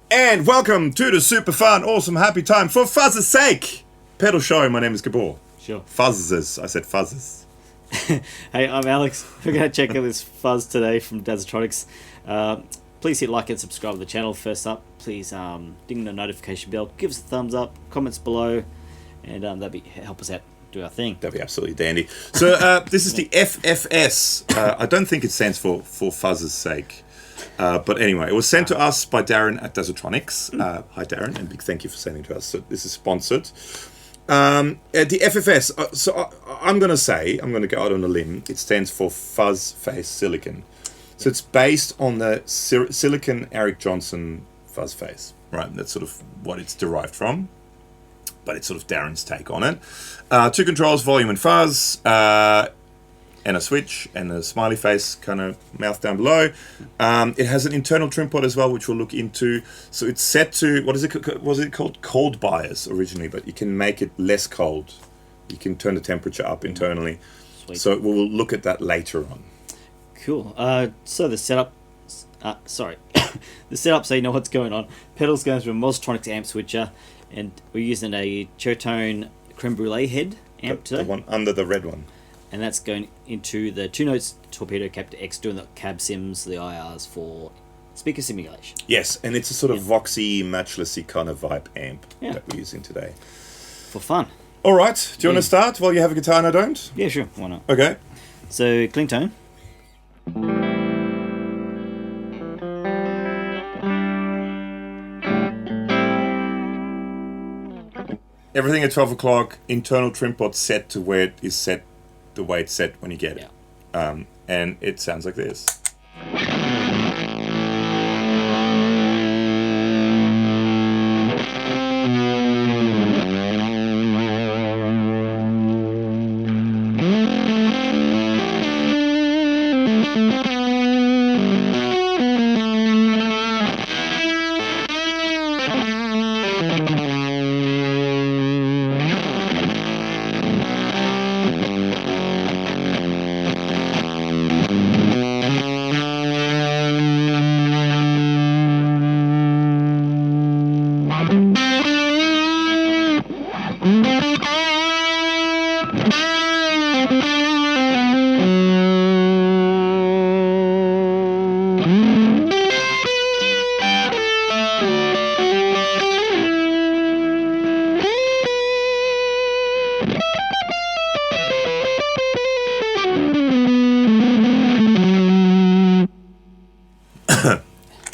And welcome to the super fun, awesome, happy time for Fuzz's sake. Pedal show. My name is Gabor. Sure. Fuzzes. I said Fuzzes. Hey, I'm Alex. We're going to check out this fuzz today from Dazatronyx. Please hit like and subscribe to the channel. First up, please ding the notification bell. Give us a thumbs up. Comments below, and that'd help us out do our thing. That'd be absolutely dandy. So this is the FFS. I don't think it stands for Fuzz's sake. But anyway, it was sent to us by Darron at Dazatronyx. Hi, Darron, and big thank you for sending to us. So this is sponsored. The FFS, so I'm going to go out on a limb, it stands for Fuzz Face Silicon. So it's based on the Silicon Eric Johnson Fuzz Face, right? That's sort of what it's derived from, but it's sort of Darron's take on it. 2 controls, volume and fuzz, and a switch and a smiley face kind of mouth down below. It has an internal Trimpot as well, which we'll look into. So it's set to, what was it called? Cold bias originally, but you can make it less cold. You can turn the temperature up internally. Sweet. So we'll look at that later on. Cool. So the setup, the setup so you know what's going on. Pedals going through a Dazatronyx amp switcher, and we're using a Chertone Creme Brulee head amp today. The one under the red one. And that's going into the 2 notes torpedo captor X, doing the cab sims, the IRs for speaker simulation. Yes, and it's a sort of voxy, matchlessy kind of vibe amp that we're using today. For fun. All right, do you want to start while you have a guitar and I don't? Yeah, sure, why not? Okay. So, clean tone. Everything at 12 o'clock, internal Trimpot set to where it is set, the way it's set when you get it. And it sounds like this.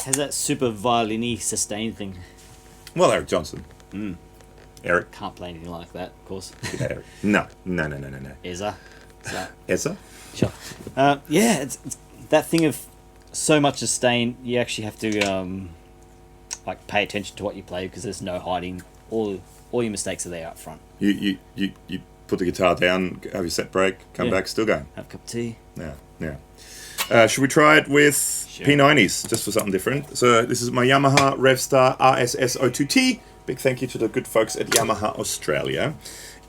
Has that super violin-y sustain thing. Well, Eric Johnson. Eric. Can't play anything like that, of course. Eric. No. Ezra. Ezra? Sure. Yeah, it's that thing of so much sustain, you actually have to like pay attention to what you play, because there's no hiding. All your mistakes are there up front. You put the guitar down, have your set break, come back, still going. Have a cup of tea. Yeah. Should we try it with P90s, just for something different? So this is my Yamaha Revstar RSS02T. Big thank you to the good folks at Yamaha Australia.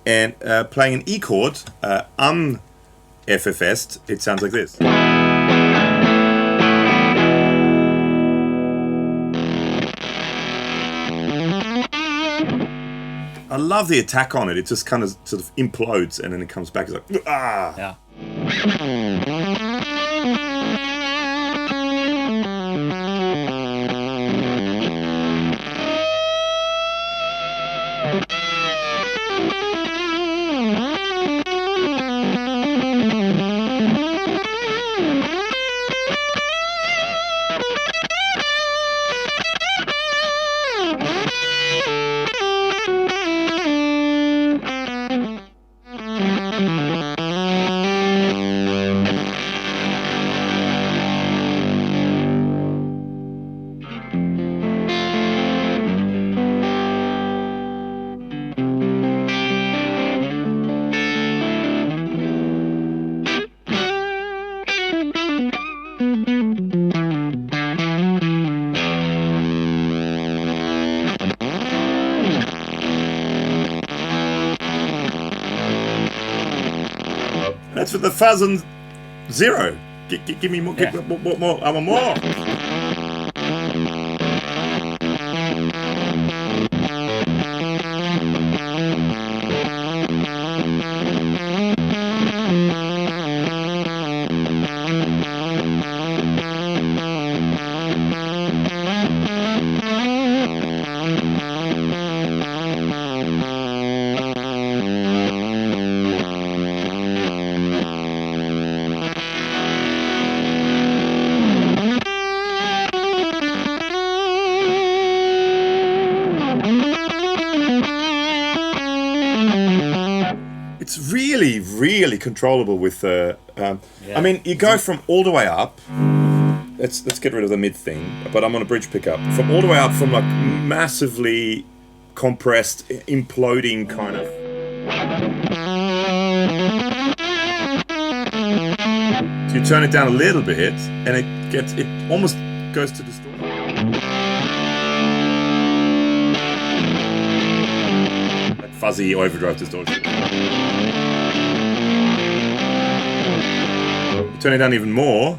And playing an E chord, FFS'd, it sounds like this. I love the attack on it. It just kind of sort of implodes and then it comes back. It's like, ah! Yeah. That's for the fuzz and zero. Give me more. Give more. I want more. really controllable with the. I mean, you go from all the way up. Let's get rid of the mid thing, but I'm on a bridge pickup. From all the way up, from like massively compressed, imploding kind of. So you turn it down a little bit, and it almost goes to distortion. Like fuzzy overdrive distortion. You turn it down even more.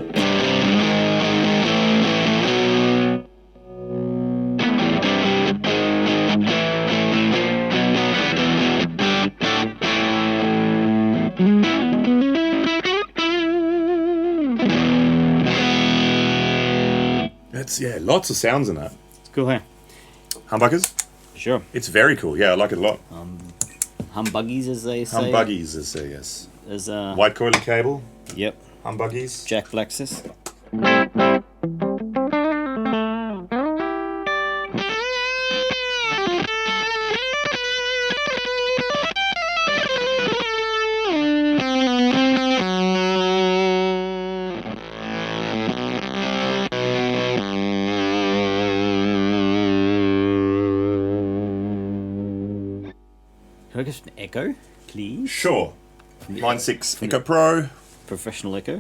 Yeah, lots of sounds in that. It's cool, hey? Humbuckers? Sure. It's very cool. Yeah, I like it a lot. Humbuggies, as they say. Humbuggies, as they yes. There's white coily cable. Yep. Humbuggies. Jack Flaxus. Can I get an echo, please? Sure. Line 6 Echo Pro. Professional echo.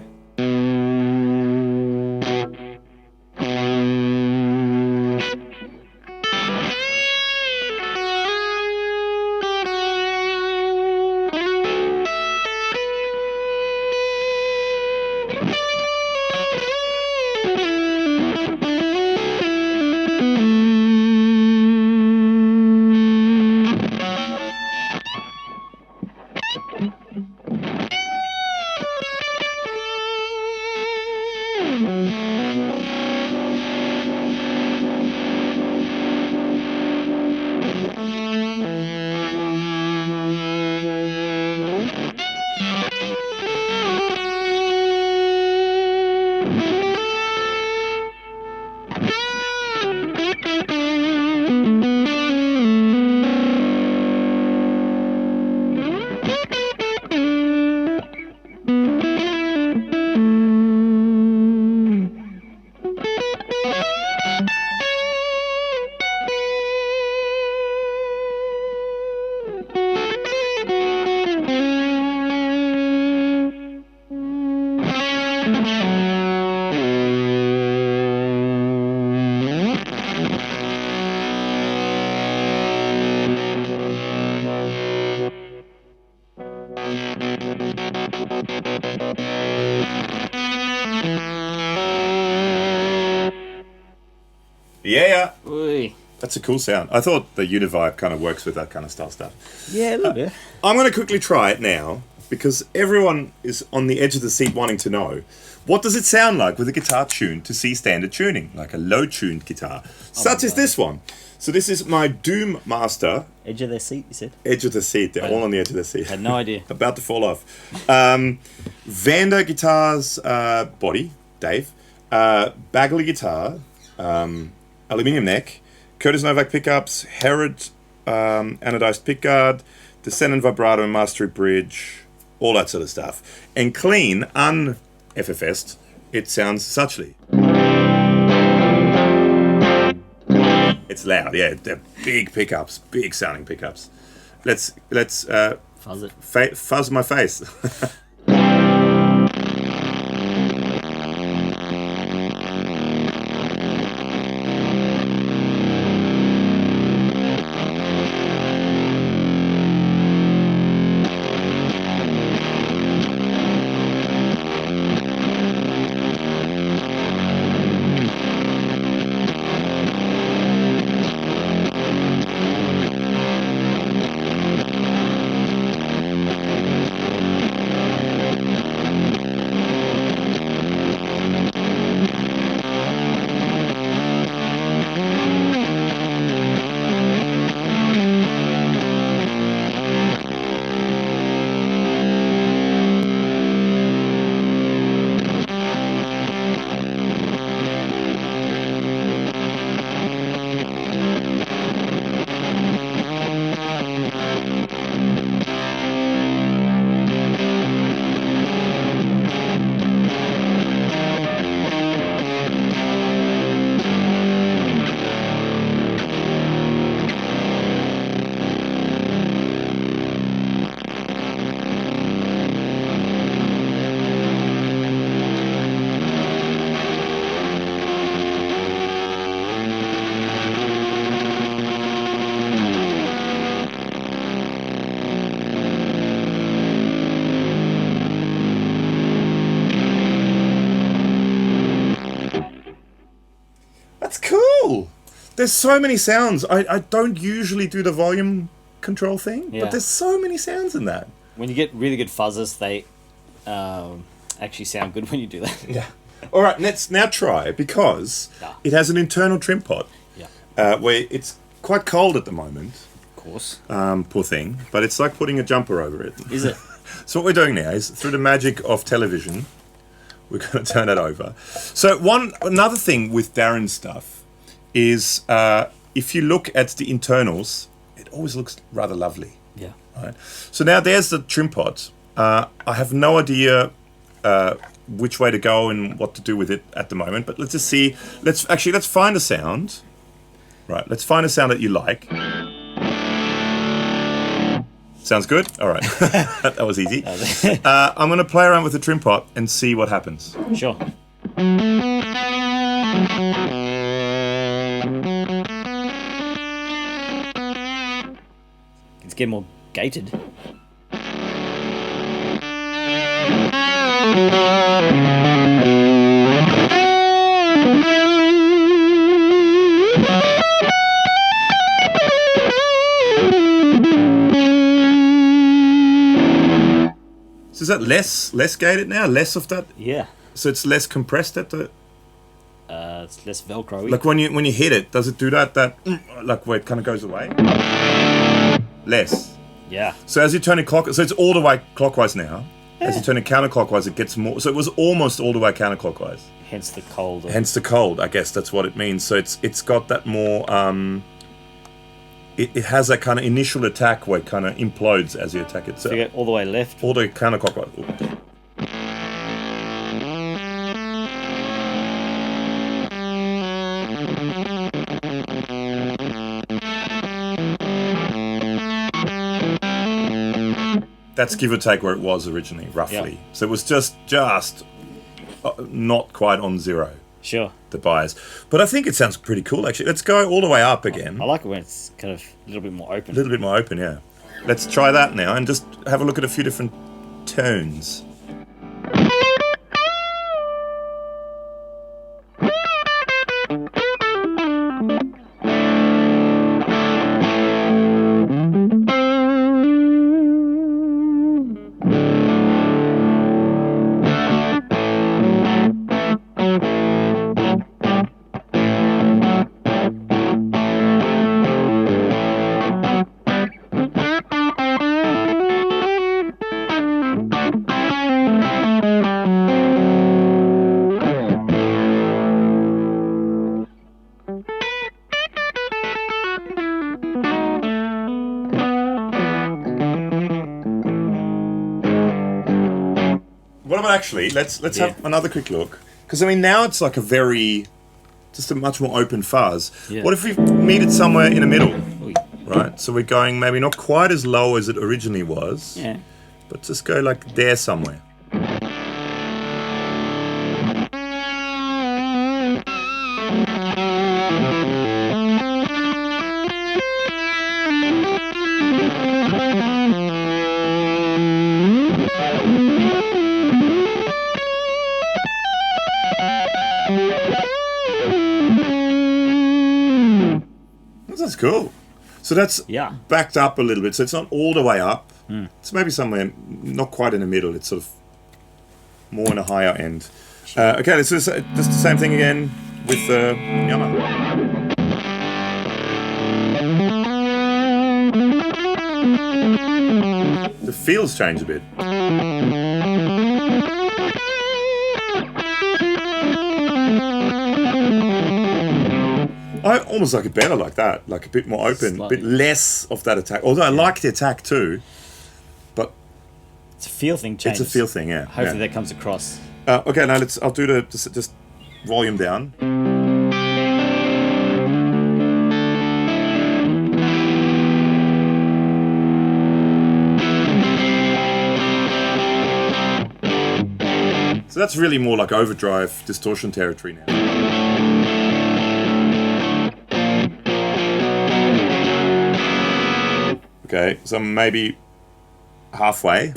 Yeah. Oi. That's a cool sound. I thought the Univibe kind of works with that kind of style stuff. Yeah, a little bit. I'm going to quickly try it now because everyone is on the edge of the seat wanting to know, what does it sound like with a guitar tuned to C standard tuning, like a low-tuned guitar, such as this one. So this is my DoomMaster. Edge of their seat, you said? Edge of the seat. They're all on the edge of the seat. I had no idea. About to fall off. Vander Guitars body, Dave. Bagley guitar. Aluminium neck. Curtis Novak pickups. Herod anodized pickguard. Descendant vibrato and mastery bridge. All that sort of stuff. And clean, un-FFS'd, it sounds suchly. It's loud, yeah. They're big pickups, big sounding pickups. Let's Fuzz it. Fuzz my face. there's so many sounds. I don't usually do the volume control thing, but there's so many sounds in that. When you get really good fuzzes, they actually sound good when you do that. Yeah. All right, let's now try, because it has an internal Trimpot where it's quite cold at the moment. Of course. Poor thing. But it's like putting a jumper over it. Is it? So what we're doing now is, through the magic of television, we're going to turn it over. So another thing with Darron's stuff is if you look at the internals, it always looks rather lovely. Yeah. Right. So now there's the Trimpot. I have no idea which way to go and what to do with it at the moment, but let's just see. Let's find a sound. Right, let's find a sound that you like. Sounds good? All right. That was easy. I'm going to play around with the Trimpot and see what happens. Sure. It's getting more gated. So is that less gated now? Less of that? Yeah. So it's less compressed at the... It's less Velcro-y. Like when you hit it, does it do that like where it kind of goes away? Less. Yeah. So as you turn it clockwise, so it's all the way clockwise now. Yeah. As you turn it counterclockwise, it gets more. So it was almost all the way counterclockwise. Hence the cold. Hence the cold. I guess that's what it means. So it's got that more. It has that kind of initial attack where it kind of implodes as you attack it. So you get all the way left. All the way counterclockwise. Ooh. That's give or take where it was originally, roughly. Yep. So it was just not quite on zero. Sure. The bias. But I think it sounds pretty cool, actually. Let's go all the way up again. I like it when it's kind of a little bit more open. A little bit more open, yeah. Let's try that now and just have a look at a few different tones. Actually, let's have another quick look, because I mean now it's like just a much more open fuzz. Yeah. What if we meet it somewhere in the middle? Right, so we're going maybe not quite as low as it originally was, but just go like there somewhere. That's cool. So that's backed up a little bit. So it's not all the way up. It's maybe somewhere not quite in the middle. It's sort of more in a higher end. Okay, let's just the same thing again with the Yamaha. The feels change a bit. I almost like it better like that, like a bit more open, a bit less of that attack. Although I like the attack too, but it's a feel thing. Changes. It's a feel thing, yeah. Hopefully that comes across. Okay, now I'll do just volume down. So that's really more like overdrive distortion territory now. Okay, so maybe halfway.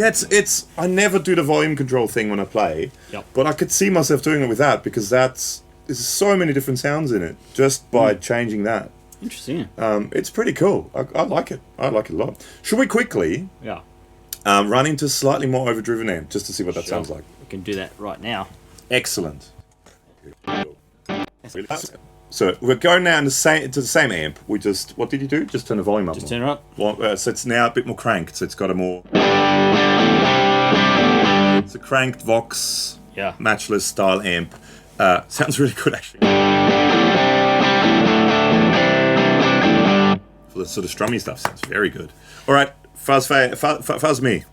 Yeah, it's. I never do the volume control thing when I play, but I could see myself doing it with that because there's so many different sounds in it just by changing that. Interesting. It's pretty cool. I like it. I like it a lot. Should we quickly run into slightly more overdriven amp just to see what that sounds like? We can do that right now. Excellent. So we're going now to the same amp. We just, what did you do? Just turn the volume up. Just turn it up. Well, so it's now a bit more cranked. So it's got a more. It's a cranked Vox matchless style amp. Sounds really good actually. For the sort of strummy stuff, sounds very good. All right, fuzz me.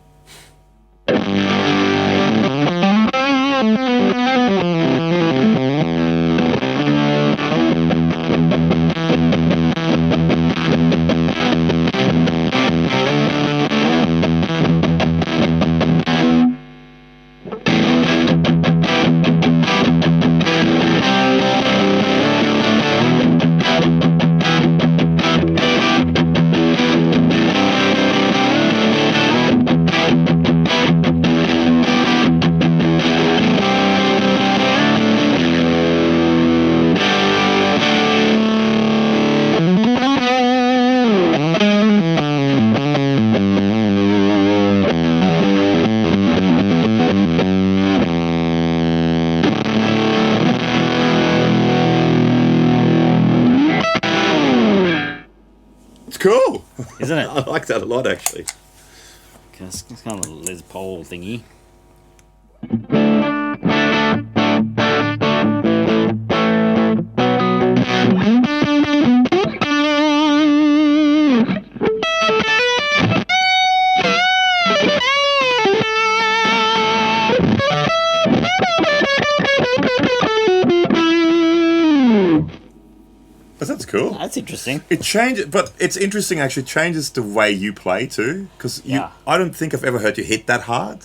Cool, isn't it? I like that a lot, actually. It's kind of a Les Paul thingy. That's cool. That's interesting. It changes, but it's interesting actually. It changes the way you play too, because I don't think I've ever heard you hit that hard.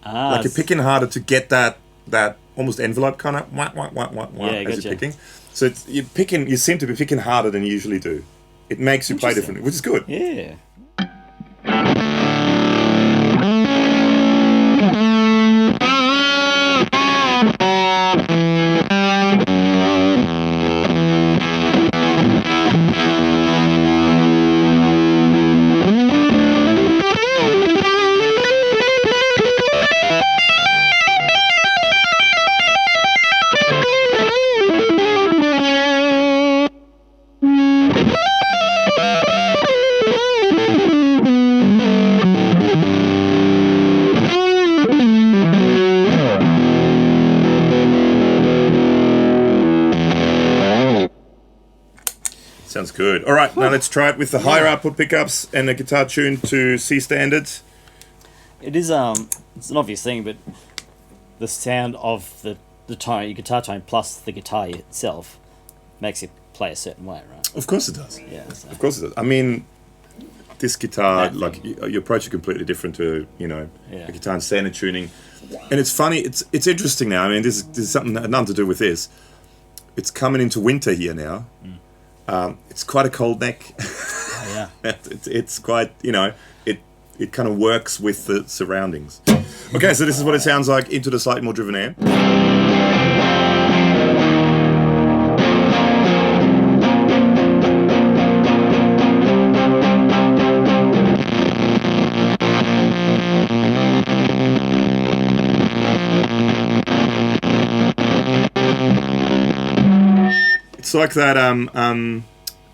Like you're picking harder to get that almost envelope kind of as you're picking. So you seem to be picking harder than you usually do. It makes you play differently, which is good. Yeah. Sounds good. All right, now let's try it with the higher output pickups and the guitar tuned to C standards. It is it's an obvious thing, but the sound of the tone, your guitar tone plus the guitar itself makes it play a certain way, right? Of course it does. Yeah. So. Of course it does. I mean, this guitar, like you approach it completely different to a guitar in standard tuning, and it's funny. It's interesting now. I mean, this is something that had nothing to do with this. It's coming into winter here now. It's quite a cold neck. Oh, yeah. It's quite, it kind of works with the surroundings. Okay, so this is what it sounds like into the slightly more driven amp. It's like that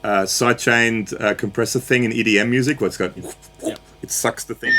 sidechained compressor thing in EDM music where it's got it sucks the thing.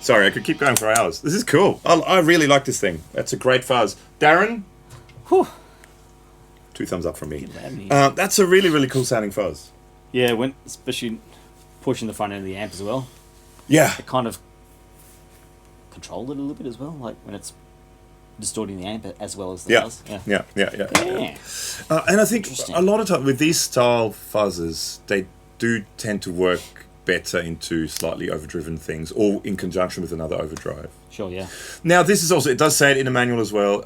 Sorry, I could keep going for hours. This is cool. I really like this thing. That's a great fuzz. Darren? Whew. 2 thumbs up from me. Me. That's a really, really cool sounding fuzz. Yeah, when especially pushing the front end of the amp as well. Yeah. It kind of controlled it a little bit as well, like when it's distorting the amp as well as the fuzz. Yeah. And I think a lot of time with these style fuzzes, they do tend to work better into slightly overdriven things or in conjunction with another overdrive. Sure, yeah. Now this is also, it does say it in the manual as well,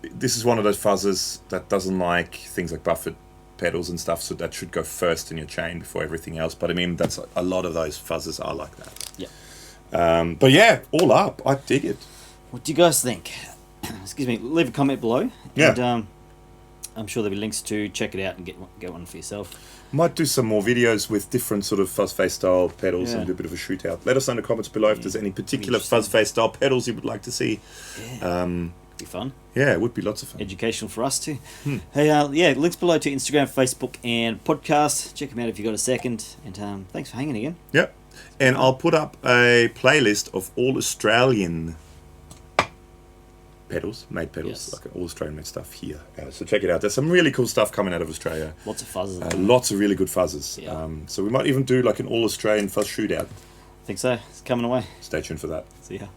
this is one of those fuzzes that doesn't like things like buffered pedals and stuff, so that should go first in your chain before everything else. But I mean, that's a lot of those fuzzes are like that. Yeah. But yeah, all up, I dig it. What do you guys think? Excuse me, leave a comment below. Yeah. And I'm sure there'll be links to check it out and get one for yourself. Might do some more videos with different sort of fuzz face style pedals and do a bit of a shootout. Let us know in the comments below if there's any particular fuzz face style pedals you would like to see. Yeah. Be fun. Yeah, it would be lots of fun. Educational for us too. Hey, yeah, links below to Instagram, Facebook, and podcast. Check them out if you got a second. And thanks for hanging again. Yep. And I'll put up a playlist of all Australian pedals, like all Australian made stuff here. So check it out. There's some really cool stuff coming out of Australia. Lots of fuzzes. Lots of really good fuzzes. Yeah. So we might even do like an all Australian fuzz shootout. I think so. It's coming away. Stay tuned for that. See ya.